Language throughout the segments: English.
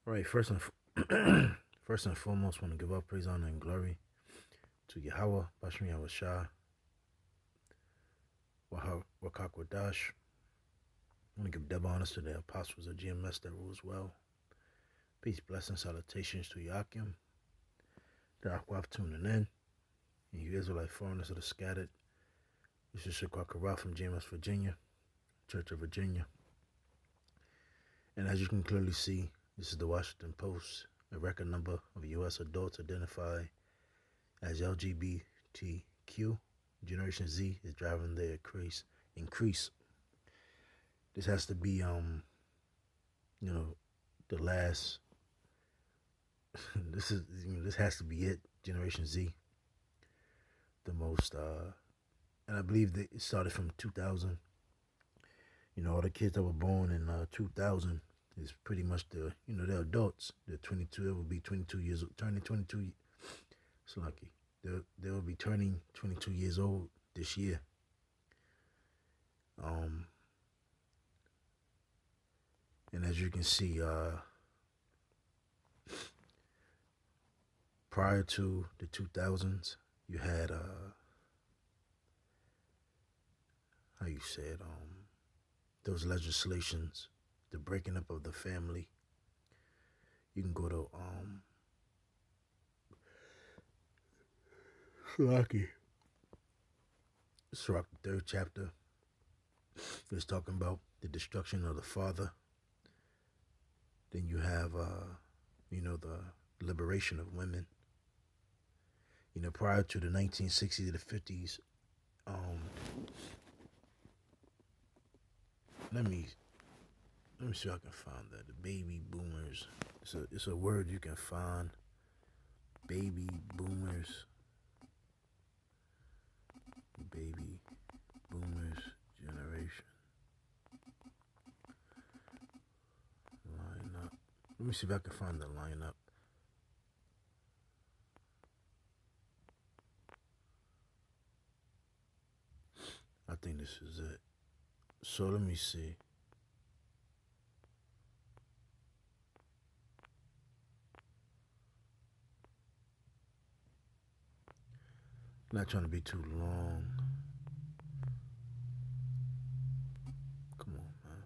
All right, first and foremost, want to give all praise, honor, and glory to Yahweh, Bashmi Yahweh Shah, Wakakwadash. I want to give double honors to the apostles of GMS that rules well. Peace, blessings, salutations to Yakim, the Akwaf tuning in, and you Israelite foreigners that are scattered. This is Shakwakara from GMS, Virginia, Church of Virginia. And as you can clearly see, this is the Washington Post, a record number of U.S. adults identified as LGBTQ. Generation Z is driving their increase. This has to be, the last. This has to be it. Generation Z, the most, and I believe that it started from 2000. All the kids that were born in 2000 is pretty much they're adults. They're 22. They will be 22 years old, turning 22. It's lucky. They will be turning 22 years old this year. And as you can see, prior to the 2000s, you had those legislations, the breaking up of the family. You can go to Sirach, the 3rd chapter. It's talking about the destruction of the father. Then you have the liberation of women. Prior to the 1960s to the 50s, let me see if I can find that. The baby boomers. It's a word you can find. Baby boomers. Baby boomers generation. Line up. Let me see if I can find the lineup. I think this is it. So let me see. I'm not trying to be too long. Come on, man.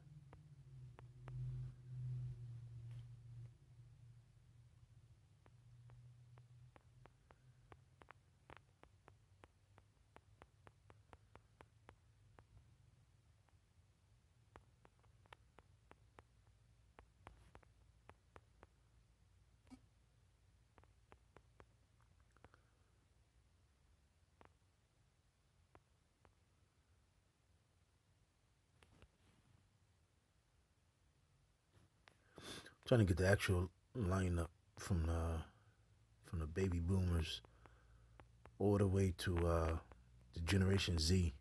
Trying to get the actual lineup from the baby boomers all the way to the Generation Z.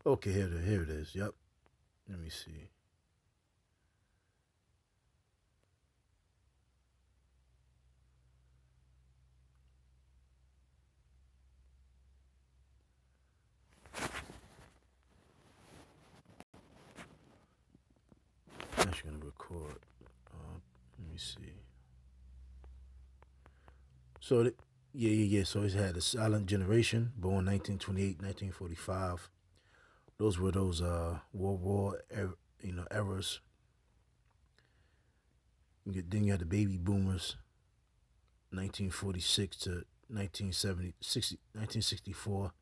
Okay, here it is. Yep. Let me see. I'm actually gonna record. Let me see. So yeah. So it's had a silent generation, born 1928, 1945. Those were those World War eras. Then you had the baby boomers, 1946 to 1964.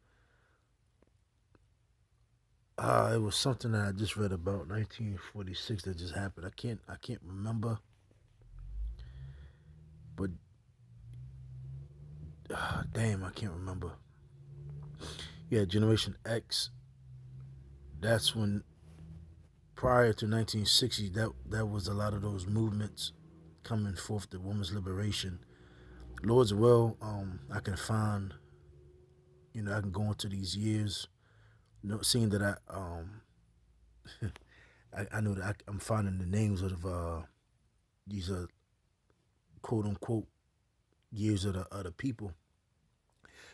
It was something that I just read about 1946 that just happened. I can't remember, but damn, I can't remember. Yeah, Generation X. That's when, prior to 1960, that was a lot of those movements coming forth, the women's liberation. Lord's will, I can find, I can go into these years, seeing that I know that I'm finding the names of these quote unquote years of the people,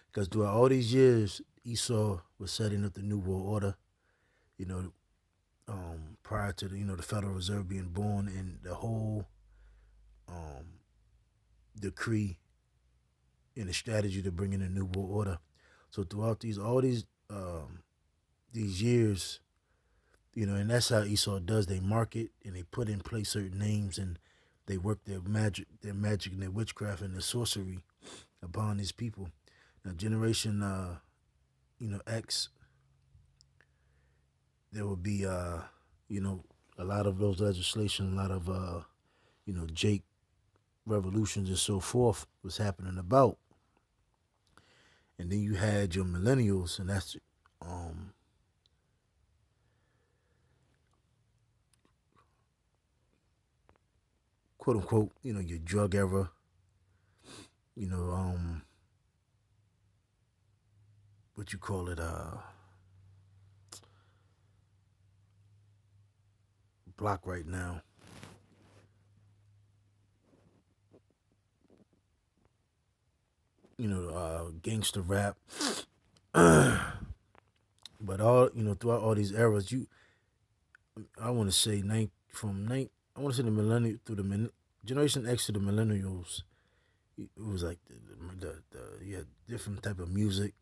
because throughout all these years, Esau was setting up the new world order. prior to the Federal Reserve being born and the whole um, decree and the strategy to bring in a new world order. So throughout these years, and that's how Esau does. They market and they put in place certain names and they work their magic and their witchcraft and their sorcery upon his people. Now, Generation X, there will be a lot of those legislation, a lot of Jake revolutions and so forth was happening about. And then you had your millennials, and that's um quote unquote, your drug era, you know, what you call it, block right now. Gangster rap. But throughout all these eras, I want to say I want to say the millennial through Generation X to the millennials. It was like you had different type of music,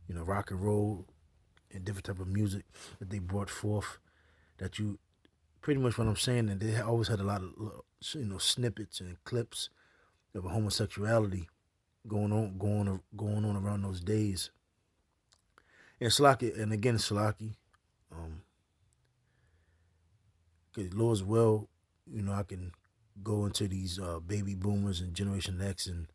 rock and roll, and different type of music that they brought forth. That you pretty much what I'm saying, and they always had a lot of snippets and clips of homosexuality going on around those days. And Slocky, and again Slocky, um, cause Lord's well, I can go into these baby boomers and Generation X and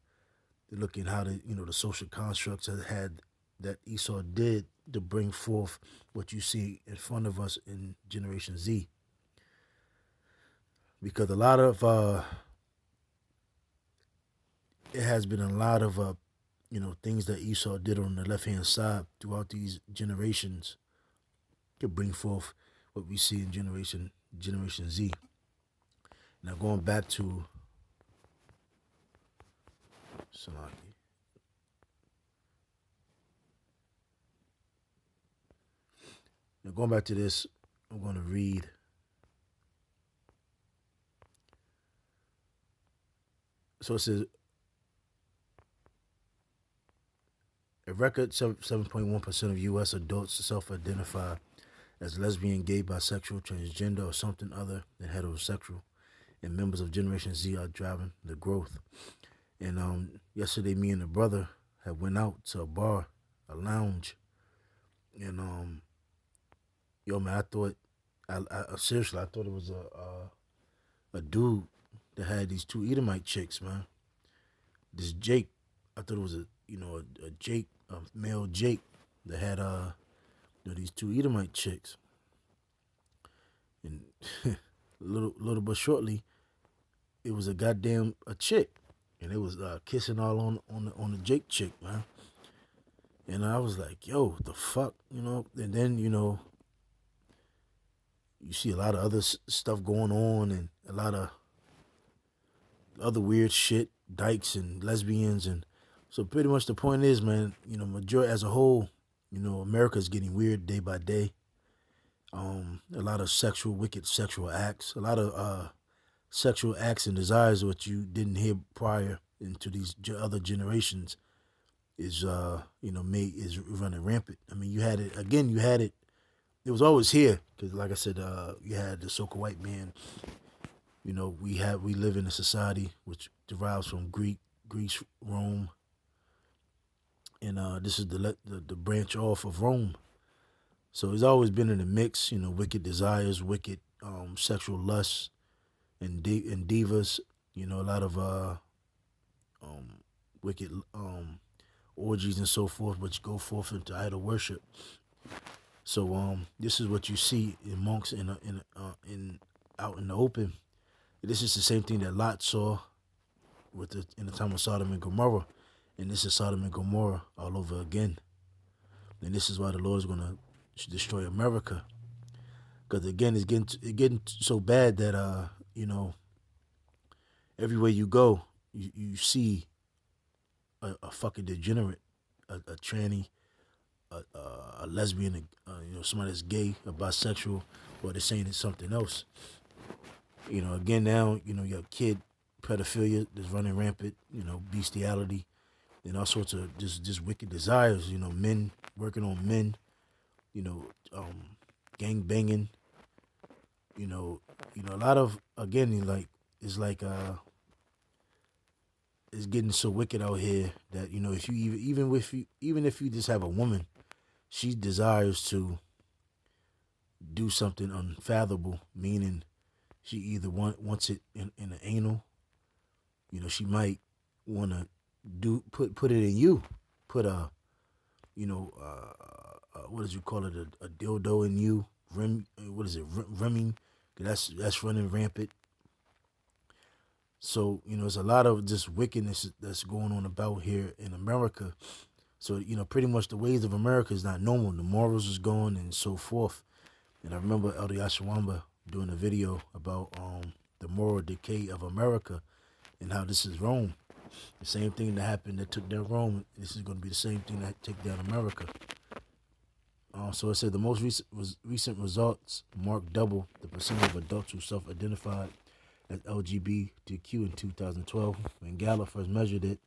look at how the social constructs that Esau did to bring forth what you see in front of us in Generation Z. Because a lot of it has been a lot of things that Esau did on the left hand side throughout these generations to bring forth what we see in Generation Z. Now going back to Salaki. Now going back to this, I'm going to read. So it says a record 7.1% of U.S. adults self-identify as lesbian, gay, bisexual, transgender, or something other than heterosexual, and members of Generation Z are driving the growth. And yesterday, me and the brother had went out to a bar, a lounge, and yo man, I thought, I seriously, I thought it was a dude that had these two Edomite chicks, man. This Jake, I thought it was a Jake, a male Jake that had these two Edomite chicks, and little but shortly, it was a chick, and it was kissing all on the Jake chick, man. And I was like, yo, what the fuck, And then you see a lot of other stuff going on, and a lot of other weird shit, dykes and lesbians, and so pretty much the point is, man, majority as a whole, America's getting weird day by day. A lot of wicked sexual acts, a lot of sexual acts and desires what you didn't hear prior into these other generations is is running rampant. I mean, you had it again. You had it. It was always here because, like I said, you had the so-called white man. We live in a society which derives from Greece, Rome, and this is the branch off of Rome. So it's always been in the mix. Wicked desires, wicked sexual lusts, and divas. A lot of wicked orgies and so forth, which go forth into idol worship. So this is what you see amongst in out in the open. This is the same thing that Lot saw in the time of Sodom and Gomorrah, and this is Sodom and Gomorrah all over again. And this is why the Lord is going to destroy America, because again, it's getting so bad that everywhere you go, you see a fucking degenerate, a tranny, a lesbian, somebody that's gay or bisexual, or they're saying it's something else. Again now, you have kid pedophilia that's running rampant, bestiality, and all sorts of just wicked desires, men working on men, you know, gang banging, a lot of, again, it's like it's getting so wicked out here that, if you even if you just have a woman, she desires to do something unfathomable, meaning she either wants it in the anal. She might want to put it in you, put a what did you call it, a dildo in you, what is it, rimming? That's running rampant. So there's a lot of just wickedness that's going on about here in America. So pretty much the ways of America is not normal. The morals is gone and so forth. And I remember Elder Yashawamba doing a video about the moral decay of America and how this is Rome. The same thing that happened that took down Rome, this is going to be the same thing that take down America. So it said the most recent results marked double the percentage of adults who self-identified as LGBTQ in 2012 when Gallup first measured it,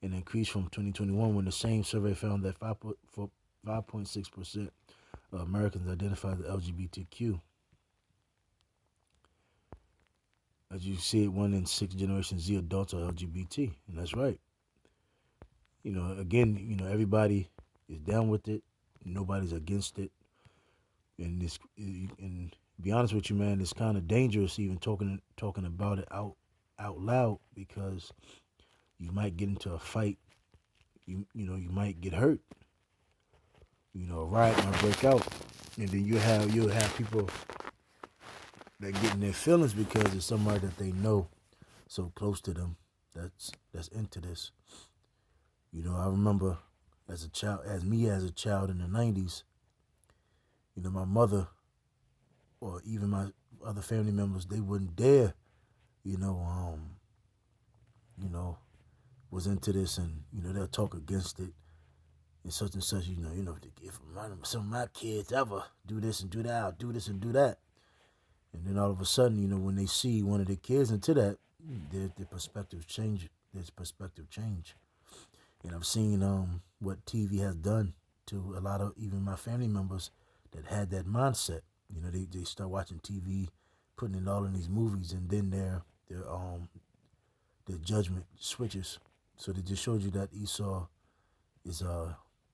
an increase from 2021 when the same survey found that 5.6% of Americans identified as LGBTQ. As you see it, 1 in 6 Generation Z adults are LGBT, and that's right. Again, everybody is down with it. Nobody's against it. And be honest with you, man, it's kind of dangerous even talking about it out loud, because you might get into a fight. You might get hurt. A riot might break out, and then you'll have people that get in their feelings because it's somebody that they know so close to them that's into this. I remember as a child in the 90s, my mother or even my other family members, they wouldn't dare, was into this, and they'll talk against it and such, if some of my kids ever do this and do that, I'll do this and do that. And then all of a sudden, when they see one of their kids into that, their perspective change. There's perspective change. And I've seen what TV has done to a lot of even my family members that had that mindset. They start watching TV, putting it all in these movies, and then their judgment switches. So they just showed you that Esau is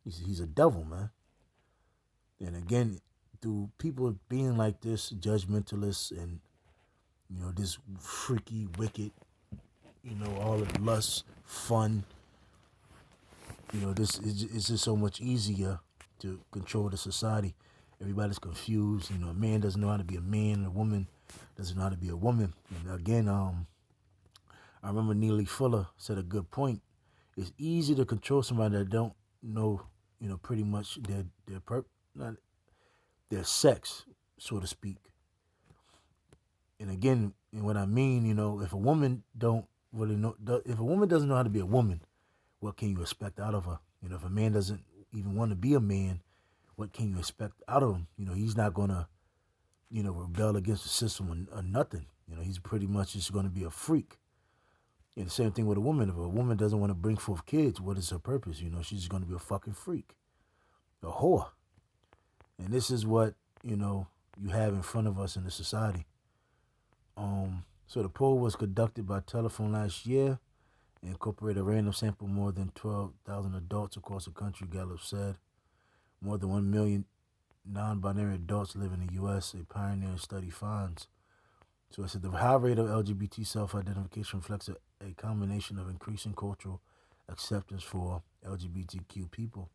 he's a devil, man. And again, through people being like this, judgmentalists, and this freaky, wicked, all of lust, fun. This is just so much easier to control the society. Everybody's confused. A man doesn't know how to be a man, and a woman doesn't know how to be a woman. And again, I remember Neely Fuller said a good point. It's easy to control somebody that don't know, pretty much their sex, so to speak. And again, what I mean, if a woman don't really know, if a woman doesn't know how to be a woman, what can you expect out of her? If a man doesn't even want to be a man, what can you expect out of him? He's not gonna, rebel against the system or nothing. He's pretty much just gonna be a freak. And the same thing with a woman. If a woman doesn't want to bring forth kids, what is her purpose? She's just gonna be a fucking freak, a whore. And this is what you have in front of us in the society. So the poll was conducted by telephone last year. Incorporate a random sample more than 12,000 adults across the country, Gallup said. More than 1 million non-binary adults live in the U.S., a pioneering study finds. So I said the high rate of LGBT self-identification reflects a combination of increasing cultural acceptance for LGBTQ people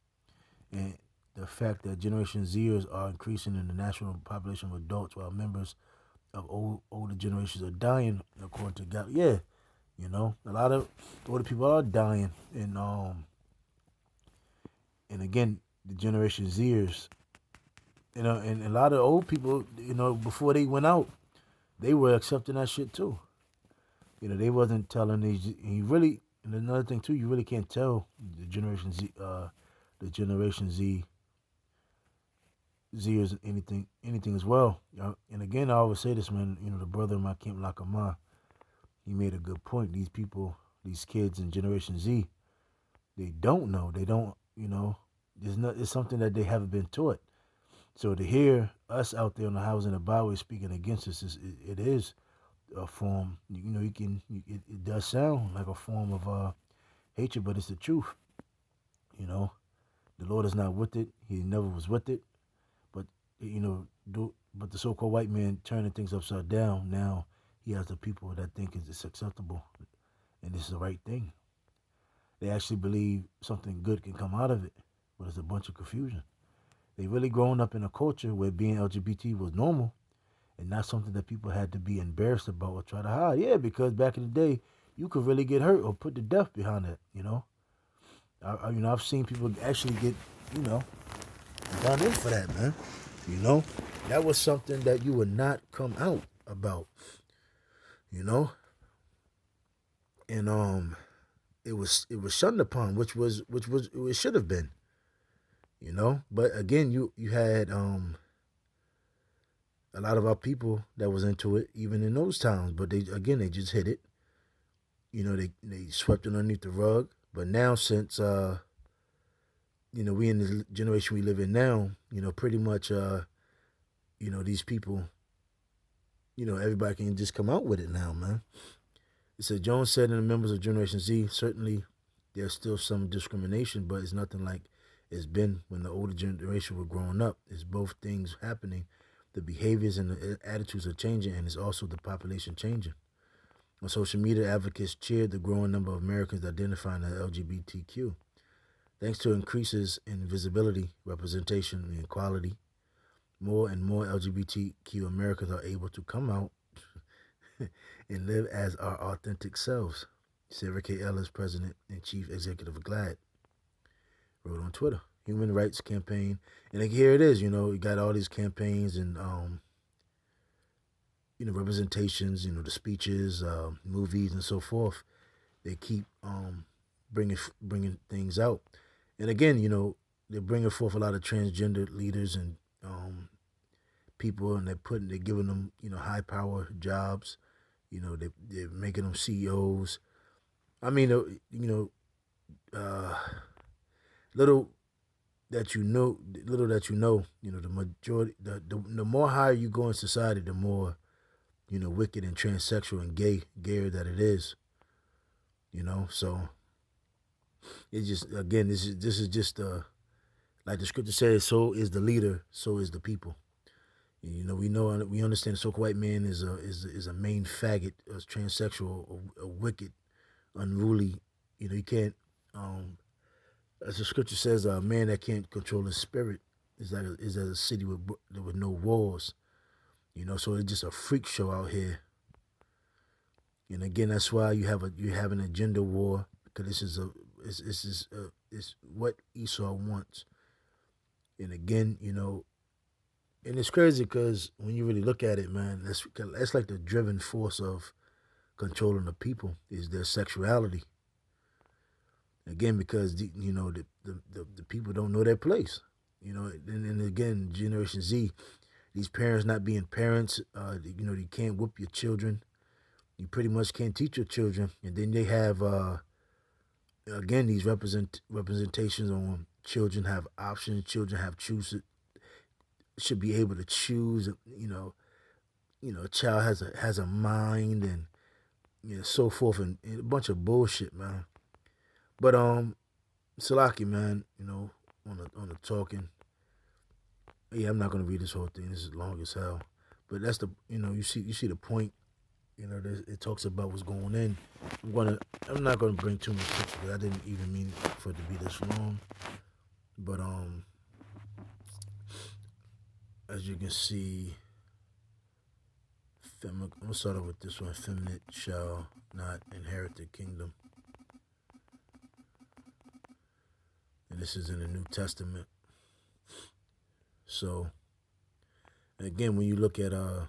and the fact that Generation Zers are increasing in the national population of adults while members of older generations are dying, according to Gallup. Yeah. A lot of older people are dying, and again, the Generation Zers, and a lot of old people, before they went out, they were accepting that shit too. They wasn't telling these. And another thing too, you really can't tell the Generation Z Z is anything as well. And again, I always say this, man. The brother in my camp, Lakama, he made a good point. These people, these kids in Generation Z, they don't know. They don't. It's something that they haven't been taught. So to hear us out there on the highways and the byways speaking against us, it is a form. It does sound like a form of hatred, but it's the truth. You know, the Lord is not with it. He never was with it. But but the so-called white man turning things upside down. Now he has the people that think it's acceptable and it's the right thing. They actually believe something good can come out of it, but it's a bunch of confusion. They really grown up in a culture where being LGBT was normal and not something that people had to be embarrassed about or try to hide. Yeah, because back in the day, you could really get hurt or put to death behind that. I've seen people actually get you know done in for that, man. You know, that was something that you would not come out about. You know, and it was shunned upon, which it should have been. But again, you had a lot of our people that was into it, even in those towns. But they just hit it. They swept it underneath the rug. But now, since we in the generation we live in now, pretty much these people, everybody can just come out with it now, man. It said Jones said, in the members of Generation Z, certainly there's still some discrimination, but it's nothing like it's been when the older generation were growing up. It's both things happening. The behaviors and the attitudes are changing, and it's also the population changing. On social media, advocates cheered the growing number of Americans identifying as LGBTQ. Thanks to increases in visibility, representation, and equality, more and more LGBTQ Americans are able to come out and live as our authentic selves. Sarah K. Ellis, President and Chief Executive of GLAAD, wrote on Twitter. Human rights campaign. And here it is, you got all these campaigns and, representations, the speeches, movies, and so forth. They keep bringing things out. And again, they're bringing forth a lot of transgender leaders and people, and they're giving them, high power jobs. They're making them CEOs. I mean, little that the majority, the more higher you go in society, the more, wicked and transsexual and gayer that it is. So it's just, again, this is just like the scripture says, so is the leader, so is the people. We understand the so-called white man is a main faggot, a transsexual, a wicked, unruly. You can't, as the scripture says, a man that can't control his spirit is as a city with no walls. So it's just a freak show out here. And again, that's why you have an agenda war, because it's what Esau wants. And again, and it's crazy because when you really look at it, man, that's like the driven force of controlling the people is their sexuality. Again, because the people don't know their place. And again, Generation Z, these parents not being parents, you can't whoop your children. You pretty much can't teach your children. And then they have, again, these representations on children have options, children have should be able to choose. A child has a mind and so forth, and a bunch of bullshit, man. But Salaki, man, on the talking. Yeah, I'm not gonna read this whole thing. This is long as hell. But that's you see the point. It talks about what's going in. I'm not gonna bring too much pictures because I didn't even mean for it to be this long. But as you can see, I'm gonna start off with this one. Feminine shall not inherit the kingdom. And this is in the New Testament. So, again, when you look at the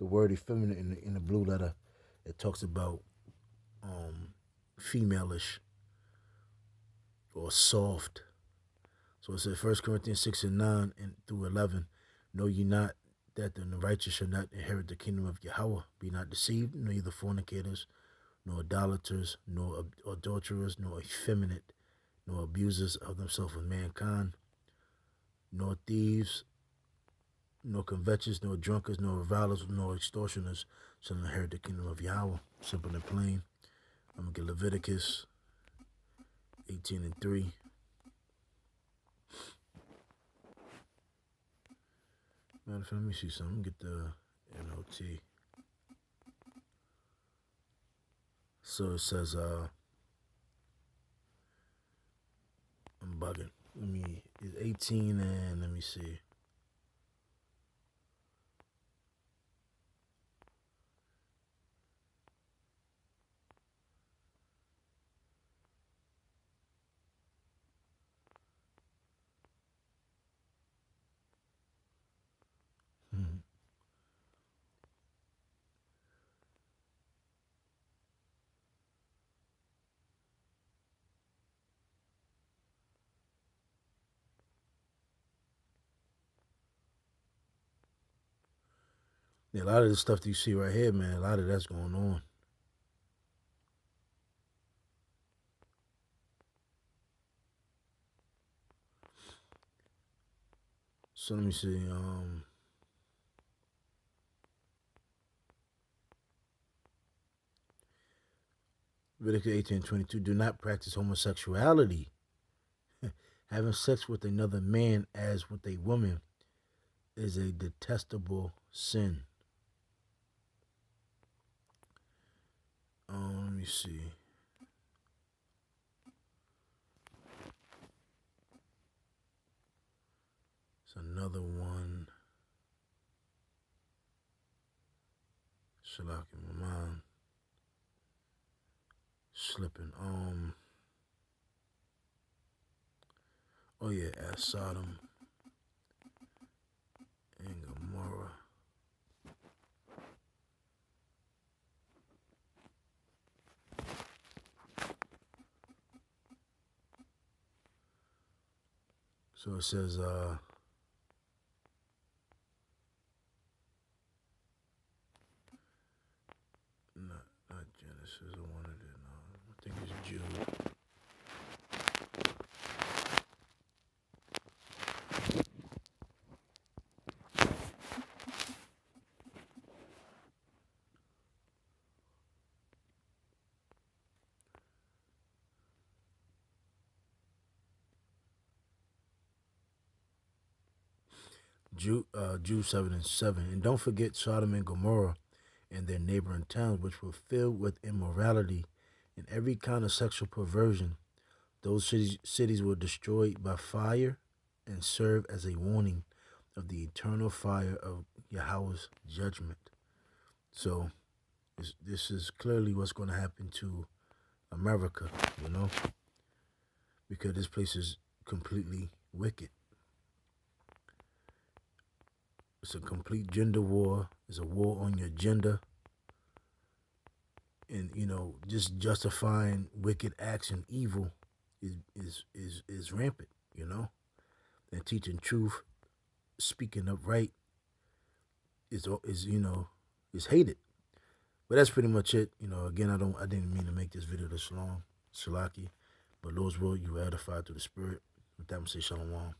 word effeminate in the blue letter, it talks about femaleish or soft. So it says 1 Corinthians 6 and 9 and through 11. Know ye not that the righteous shall not inherit the kingdom of Yahweh? Be not deceived, neither fornicators, nor idolaters, nor adulterers, nor effeminate, nor abusers of themselves with mankind, nor thieves, nor covetous, nor drunkards, nor revilers, nor extortioners shall inherit the kingdom of Yahweh. Simple and plain. I'm going to get Leviticus 18 and 3. Matter of fact, let me see something. Get the NLT. So it says, I'm bugging. It's 18 and let me see. Yeah, a lot of the stuff that you see right here, man, a lot of that's going on. So let me see. Leviticus 18:22. Do not practice homosexuality. Having sex with another man as with a woman is a detestable sin. Let me see. It's another one. Shalak in my mind. Slipping. Oh yeah, at Sodom and Gomorrah. So it says, not Genesis. I wanted it. I think it's Jude. Jude 7 and 7. And don't forget Sodom and Gomorrah and their neighboring towns, which were filled with immorality and every kind of sexual perversion. Those cities were destroyed by fire and serve as a warning of the eternal fire of Yahweh's judgment. So this is clearly what's going to happen to America, because this place is completely wicked. It's a complete gender war. It's a war on your gender. And, just justifying wicked acts and evil is rampant, And teaching truth, speaking upright is hated. But that's pretty much it. Again, I didn't mean to make this video this long. Salaki. But Lord's will, you were edified through the Spirit. With that, I'm say shalom.